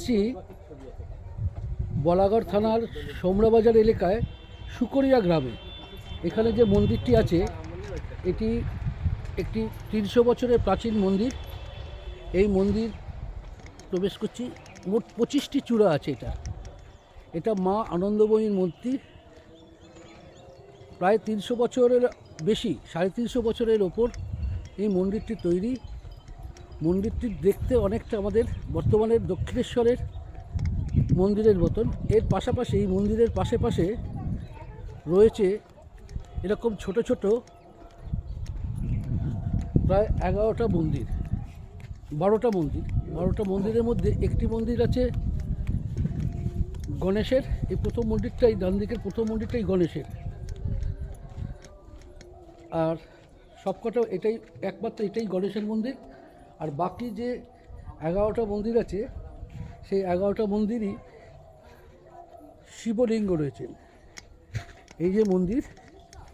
এসছি বলাগড় থানার সোমরাবাজার এলাকায় সুকরিয়া গ্রামে। এখানে যে মন্দিরটি আছে এটি একটি 300 বছরের প্রাচীন মন্দির। এই মন্দির প্রবেশ করছি, মোট 25টি চূড়া আছে। এটা মা আনন্দময়ীর মূর্তি। প্রায় 300 বছরের বেশি, 350 বছরের ওপর এই মন্দিরটি তৈরি। মন্দিরটি দেখতে অনেকটা আমাদের বর্তমানের দক্ষিণেশ্বরের মন্দিরের মতন। এর পাশাপাশি এই মন্দিরের পাশে রয়েছে এরকম ছোট ছোট প্রায় 11টা মন্দির, 12টা মন্দির। 12টা মন্দিরের মধ্যে একটি মন্দির আছে গণেশের। এই প্রথম মন্দিরটাই, ডান দিকের প্রথম মন্দিরটাই গণেশের। আর সবকটা এটাই, একমাত্র এটাই গণেশের মন্দির। আর বাকি যে 11টা মন্দির আছে সেই 11টা মন্দিরই শিবলিঙ্গ রয়েছেন। এই যে মন্দির,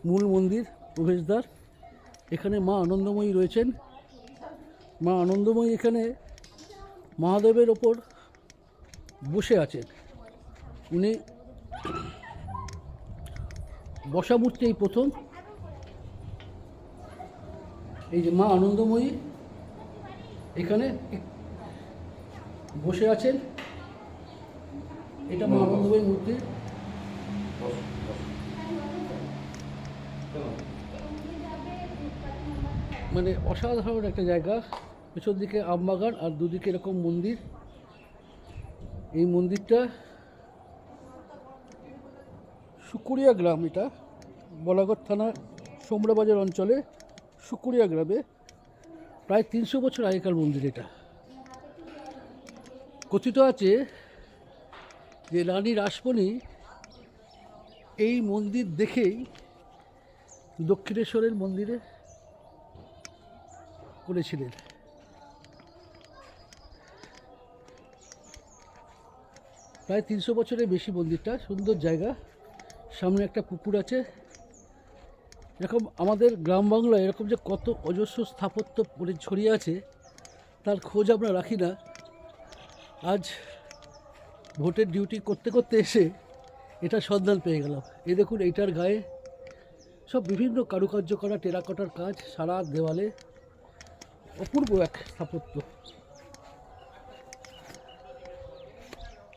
মূল মন্দির প্রবেশদ্বার, এখানে মা আনন্দময়ী রয়েছেন। মা আনন্দময়ী এখানে মহাদেবের ওপর বসে আছেন। উনি বসা মূর্তি এই প্রথম। এই যে মা আনন্দময়ী এখানে বসে আছেন, এটা মা আনন্দময়ী মূর্তি। মানে অসাধারণ একটা জায়গা। পেছন দিকে আমবাগান আর দুদিকে এরকম মন্দির। এই মন্দিরটা সুকুরিয়া গ্রাম, এটা বলাগড় থানা সোমরাবাজার অঞ্চলে সুকুরিয়া গ্রামে প্রায় 300 বছর আগেকার মন্দির। এটা কথিত আছে যে রানী রাসমণি এই মন্দির দেখেই দক্ষিণেশ্বরের মন্দিরে করেছিলেন। প্রায় 300 বছরের বেশি মন্দিরটা। সুন্দর জায়গা, সামনে একটা পুকুর আছে। এরকম আমাদের গ্রাম বাংলায় এরকম যে কত অজস্র স্থাপত্য ছড়িয়ে আছে তার খোঁজ আমরা রাখি না। আজ ভোটের ডিউটি করতে করতে এসে এটা সন্ধান পেয়ে গেলাম। এই দেখুন, এইটার গায়ে সব বিভিন্ন কারুকার্য করা টেরাকোটার কাজ, সারা দেওয়ালে অপূর্ব এক স্থাপত্য।